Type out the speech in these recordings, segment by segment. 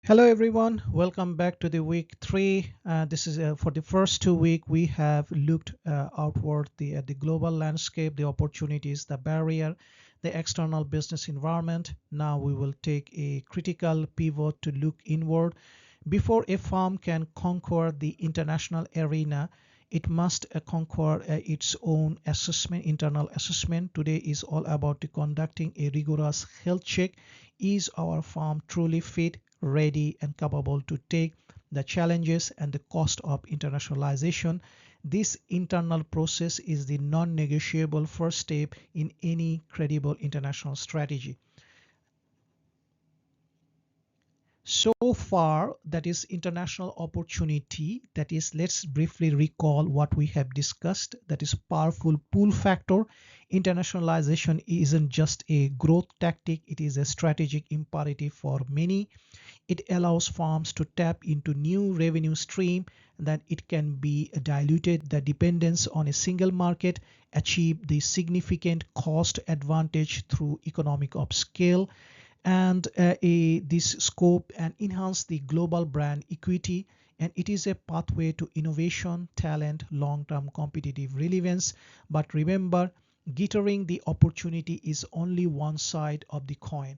Hello everyone, welcome back to the week 3. This is for the first 2 weeks we have looked outward at the global landscape, the opportunities, the barrier, the external business environment. Now we will take a critical pivot to look inward. Before a firm can conquer the international arena, it must conquer its own assessment, internal assessment. Today is all about conducting a rigorous health check. Is our firm truly fit, ready, and capable to take the challenges and the cost of internationalization? This internal process is the non-negotiable first step in any credible international strategy. So far, that is international opportunity. That is, let's briefly recall what we have discussed. That is powerful pull factor. Internationalization isn't just a growth tactic, it is a strategic imperative for many. It allows firms to tap into new revenue stream that it can be diluted the dependence on a single market, achieve the significant cost advantage through economic of scale, and this scope and enhance the global brand equity, and it is a pathway to innovation, talent, long-term competitive relevance. But remember, gathering the opportunity is only one side of the coin.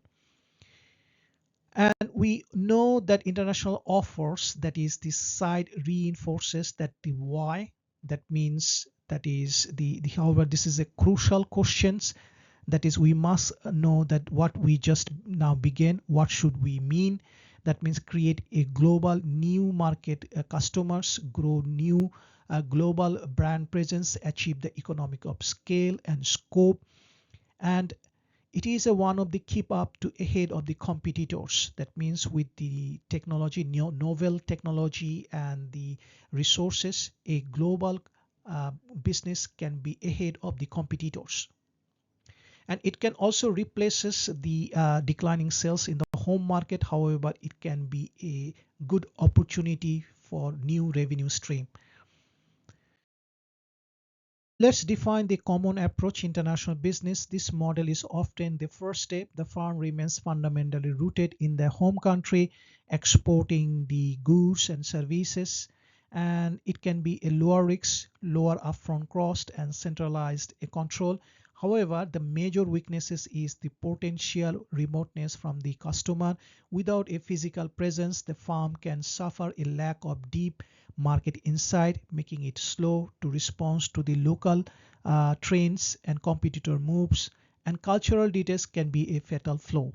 And we know that international offers, that is this side reinforces that the why. That means that is the however, this is a crucial questions. That is, we must know that what we just now begin, what should we mean? That means create a global new market customers, grow new global brand presence, achieve the economic of scale and scope, and it is a one of the keep up to ahead of the competitors. That means with the technology, novel technology and the resources, a global business can be ahead of the competitors. And it can also replaces the declining sales in the home market. However, it can be a good opportunity for new revenue stream. Let's define the common approach international business. This model is often the first step. The firm remains fundamentally rooted in their home country, exporting the goods and services, and it can be a lower risk, lower upfront cost, and centralized control. However, the major weaknesses is the potential remoteness from the customer. Without a physical presence, the firm can suffer a lack of deep market insight, making it slow to respond to the local trends and competitor moves, and cultural details can be a fatal flaw.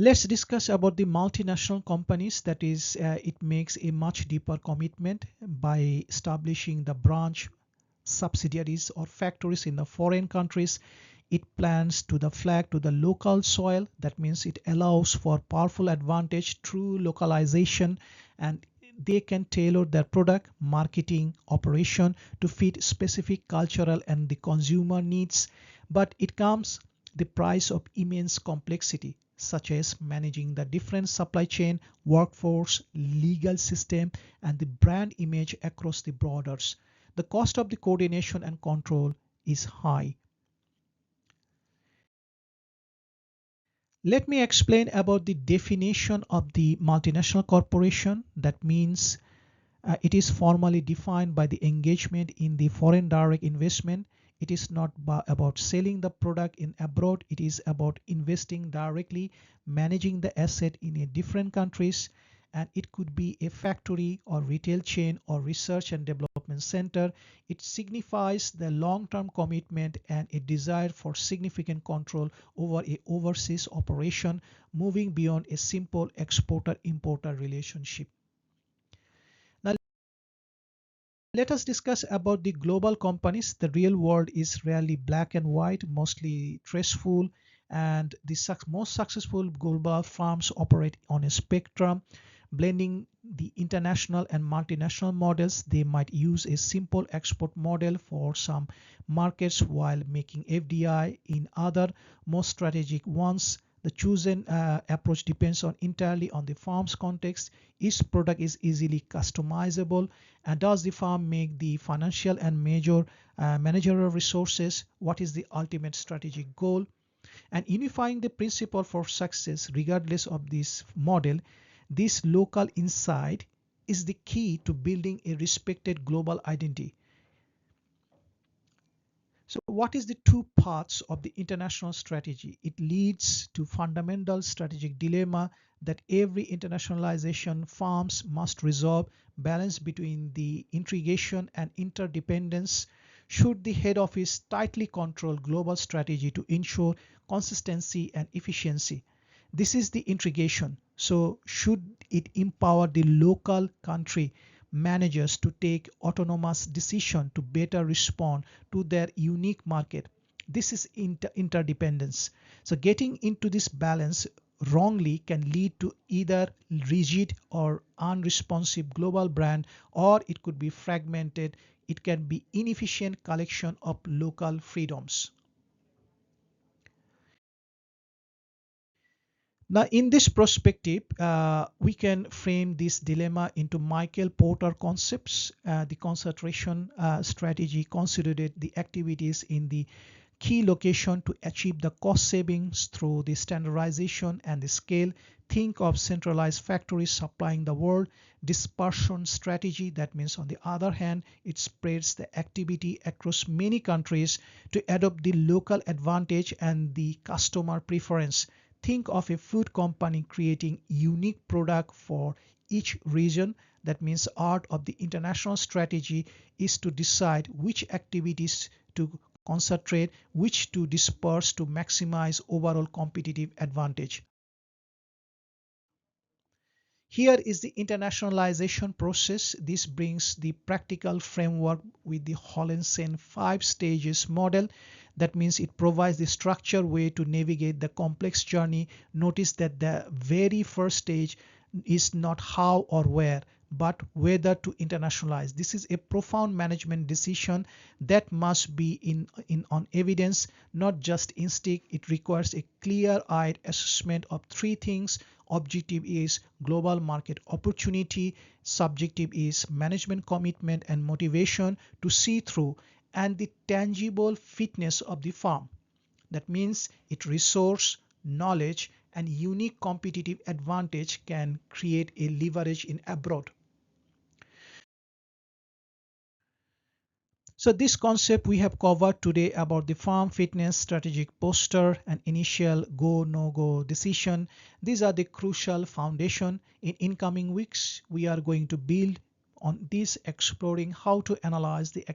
Let's discuss about the multinational companies. That is, it makes a much deeper commitment by establishing the branch subsidiaries or factories in the foreign countries. It plans to the flag to the local soil. That means it allows for powerful advantage through localization, and they can tailor their product marketing operation to fit specific cultural and the consumer needs. But it comes the price of immense complexity, such as managing the different supply chain, workforce, legal system, and the brand image across the borders. The cost of the coordination and control is high. Let me explain about the definition of the multinational corporation. That means it is formally defined by the engagement in the foreign direct investment. It is not about selling the product in abroad. It is about investing directly, managing the asset in a different countries, and it could be a factory or retail chain or research and development center. It signifies the long-term commitment and a desire for significant control over a overseas operation, moving beyond a simple exporter-importer relationship. Now let us discuss about the global companies. The real world is rarely black and white, mostly stressful, and the most successful global firms operate on a spectrum, blending the international and multinational models. They might use a simple export model for some markets while making FDI in other more strategic ones. The chosen approach depends on entirely on the firm's context. Each product is easily customizable. And does the firm make the financial and major managerial resources? What is the ultimate strategic goal? And unifying the principle for success regardless of this model, this local insight is the key to building a respected global identity. So what is the two parts of the international strategy? It leads to fundamental strategic dilemma that every internationalization firms must resolve: balance between the integration and interdependence. Should the head office tightly control global strategy to ensure consistency and efficiency? This is the integration. So should it empower the local country managers to take autonomous decision to better respond to their unique market? This is interdependence. So getting into this balance wrongly can lead to either rigid or unresponsive global brand, or it could be fragmented. It can be inefficient collection of local freedoms. Now, in this perspective, we can frame this dilemma into Michael Porter concepts. The concentration strategy considered the activities in the key location to achieve the cost savings through the standardization and the scale. Think of centralized factories supplying the world. Dispersion strategy, that means on the other hand, it spreads the activity across many countries to adopt the local advantage and the customer preference. Think of a food company creating unique product for each region. That means art of the international strategy is to decide which activities to concentrate, which to disperse to maximize overall competitive advantage. Here is the internationalization process. This brings the practical framework with the Hollensen 5 stages model. That means it provides the structured way to navigate the complex journey. Notice that the very first stage is not how or where, but whether to internationalize. This is a profound management decision that must be on evidence, not just instinct. It requires a clear-eyed assessment of three things. Objective is global market opportunity, subjective is management commitment and motivation to see through, and the tangible fitness of the firm. That means its resource, knowledge, and unique competitive advantage can create a leverage in abroad. So this concept we have covered today about the firm fitness, strategic posture, and initial go no go decision. These are the crucial foundation. In incoming weeks, we are going to build on this, exploring how to analyze the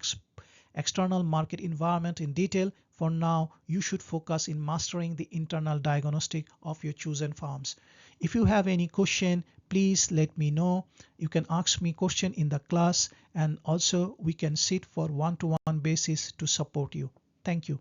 external market environment in detail. For now, you should focus in mastering the internal diagnostic of your chosen firms. If you have any question, please let me know. You can ask me question in the class, and also we can sit for one-to-one basis to support you. Thank you.